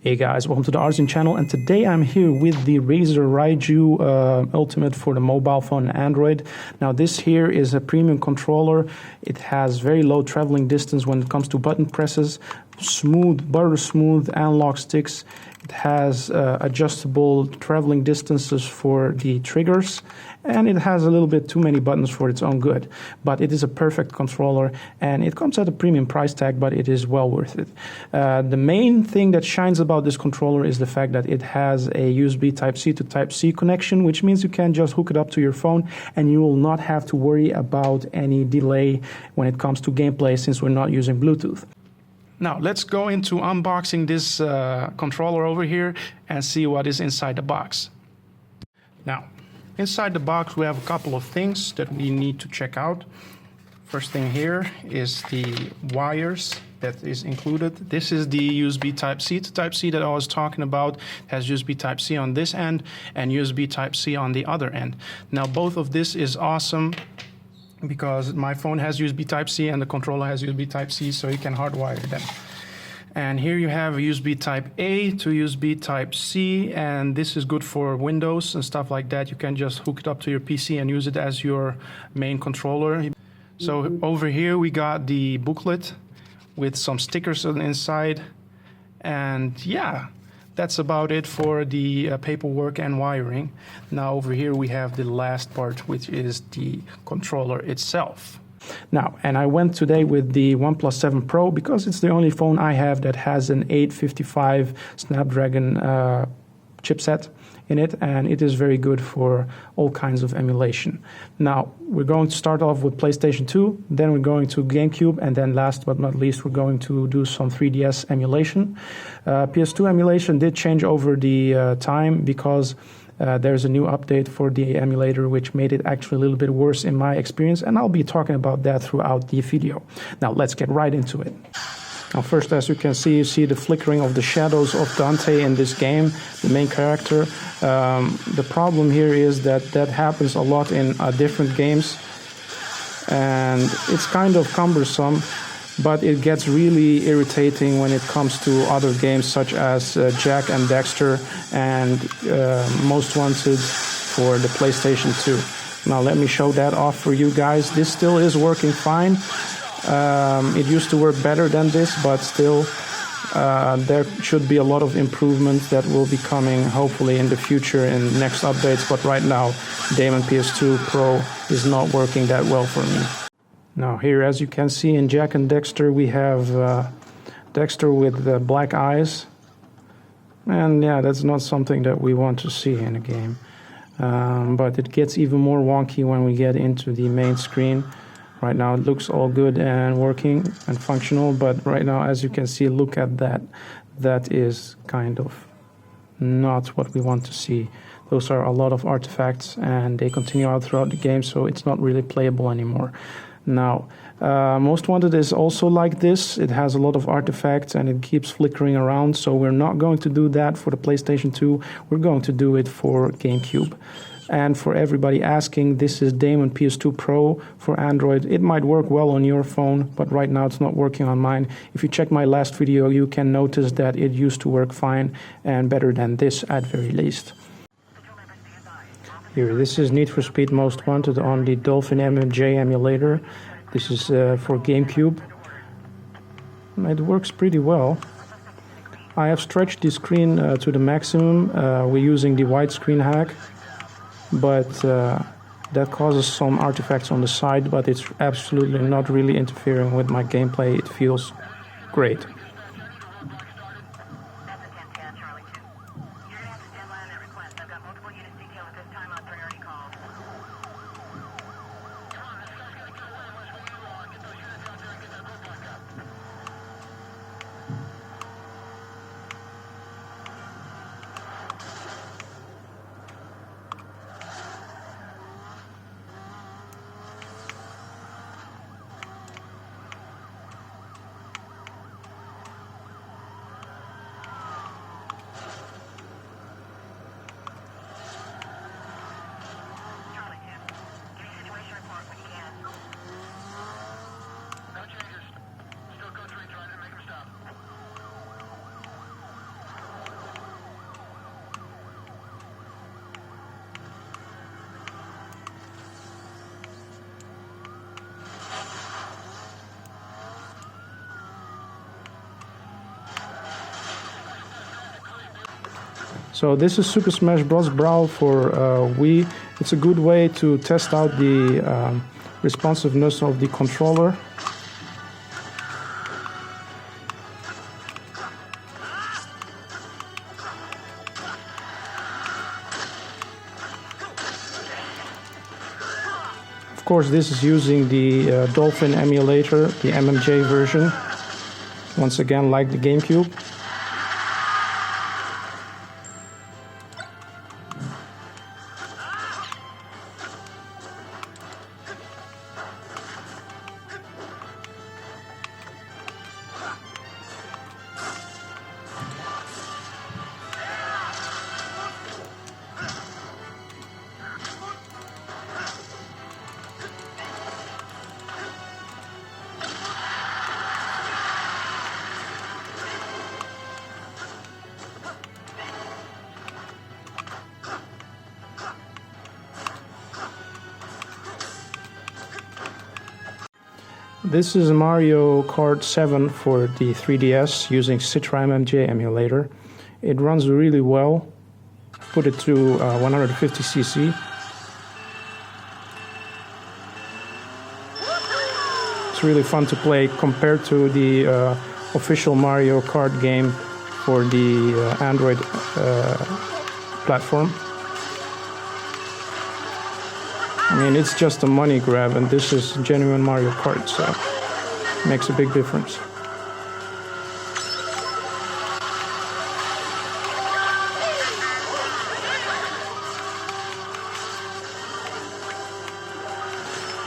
Hey guys, welcome to the Artisan channel, and today I'm here with the Razer Raiju Ultimate for the mobile phone and Android. Now this here is a premium controller. It has very low traveling distance when it comes to button presses, smooth, butter smooth analog sticks. It has adjustable traveling distances for the triggers, and it has a little bit too many buttons for its own good. But it is a perfect controller, and it comes at a premium price tag, but it is well worth it. The main thing that shines about this controller is the fact that it has a USB Type-C to Type-C connection, which means you can just hook it up to your phone, and you will not have to worry about any delay when it comes to gameplay, since we're not using Bluetooth. Now let's go into unboxing this controller over here and see what is inside the box. Now, inside the box we have a couple of things that we need to check out. First thing here is the wires that is included. This is the USB Type-C to Type-C that I was talking about. It has USB Type-C on this end and USB Type-C on the other end. Now both of this is awesome because my phone has USB Type-C and the controller has USB Type-C, so you can hardwire them. And here you have USB Type-A to USB Type-C, and this is good for Windows and stuff like that. You can just hook it up to your PC and use it as your main controller. So over here we got the booklet with some stickers on the inside, and yeah, that's about it for the paperwork and wiring. Now over here we have the last part, which is the controller itself. Now, and I went today with the OnePlus 7 Pro because it's the only phone I have that has an 855 Snapdragon chipset in it, and it is very good for all kinds of emulation. Now, we're going to start off with PlayStation 2, then we're going to GameCube, and then last but not least, we're going to do some 3DS emulation. PS2 emulation did change over the time because there's a new update for the emulator which made it actually a little bit worse in my experience, and I'll be talking about that throughout the video. Now, let's get right into it. Now first, as you can see, you see the flickering of the shadows of Dante in this game, the main character. The problem here is that that happens a lot in different games, and it's kind of cumbersome, but it gets really irritating when it comes to other games such as Jak and Daxter and Most Wanted for the PlayStation 2. Now let me show that off for you guys. This still is working fine. It used to work better than this, but still there should be a lot of improvements that will be coming hopefully in the future in next updates, but right now Damon PS2 Pro is not working that well for me. Now here, as you can see in Jak and Daxter, we have Dexter with black eyes, and yeah, that's not something that we want to see in a game. But it gets even more wonky when we get into the main screen. Right now it looks all good and working and functional, but right now, as you can see, look at that. That is kind of not what we want to see. Those are a lot of artifacts and they continue out throughout the game, so it's not really playable anymore. Now, Most Wanted is also like this. It has a lot of artifacts and it keeps flickering around, so we're not going to do that for the PlayStation 2. We're going to do it for GameCube. And for everybody asking, this is Damon PS2 Pro for Android. It might work well on your phone, but right now it's not working on mine. If you check my last video, you can notice that it used to work fine and better than this at very least. Here, this is Need for Speed Most Wanted on the Dolphin MJ emulator. This is for GameCube. It works pretty well. I have stretched the screen to the maximum. We're using the widescreen hack, but that causes some artifacts on the side, but it's absolutely not really interfering with my gameplay. It feels great. So this is Super Smash Bros. Brawl for Wii. It's a good way to test out the responsiveness of the controller. Of course, this is using the Dolphin emulator, the MMJ version. Once again, like the GameCube. This is Mario Kart 7 for the 3DS using Citra MMJ emulator. It runs really well. Put it to 150cc. It's really fun to play compared to the official Mario Kart game for the Android platform. I mean, it's just a money grab, and this is genuine Mario Kart, so it makes a big difference.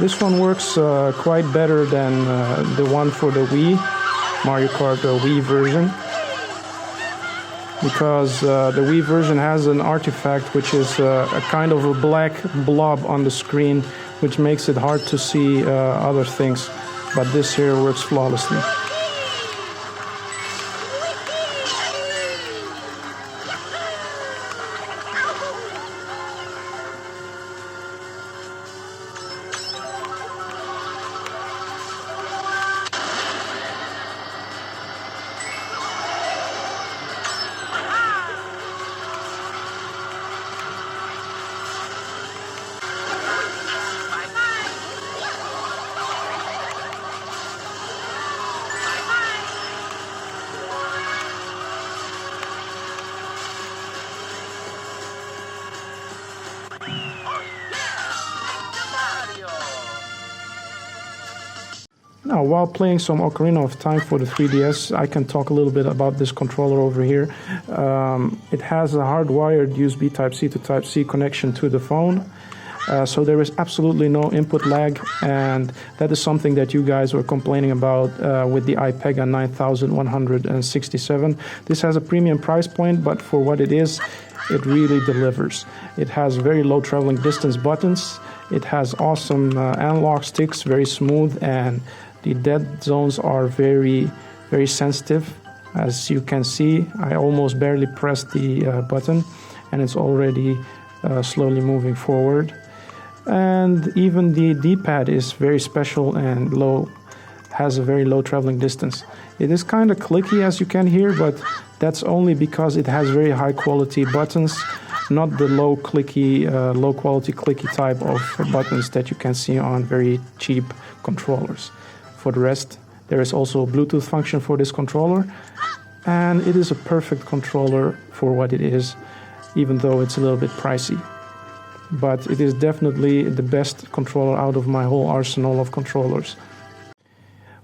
This one works quite better than the one for the Wii, Mario Kart Wii version, because the Wii version has an artifact which is a kind of a black blob on the screen, which makes it hard to see other things, but this here works flawlessly. Now, while playing some Ocarina of Time for the 3DS, I can talk a little bit about this controller over here. It has a hardwired USB Type-C to Type-C connection to the phone, so there is absolutely no input lag, and that is something that you guys were complaining about with the iPega 9167. This has a premium price point, but for what it is, it really delivers. It has very low traveling distance buttons. It has awesome analog sticks, very smooth, and the dead zones are very, very sensitive. As you can see, I almost barely pressed the button, and it's already slowly moving forward. And even the D-pad is very special and low, has a very low traveling distance. It is kind of clicky, as you can hear, but that's only because it has very high quality buttons, not the low quality clicky type of buttons that you can see on very cheap controllers. For the rest, there is also a Bluetooth function for this controller, and it is a perfect controller for what it is, even though it's a little bit pricey. But it is definitely the best controller out of my whole arsenal of controllers.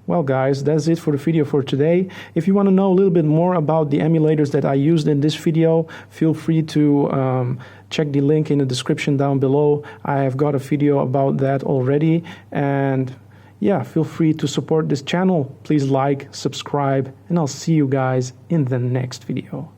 Well guys, that's it for the video for today. If you want to know a little bit more about the emulators that I used in this video, feel free to check the link in the description down below. I have got a video about that already, and yeah, feel free to support this channel. Please like, subscribe, and I'll see you guys in the next video.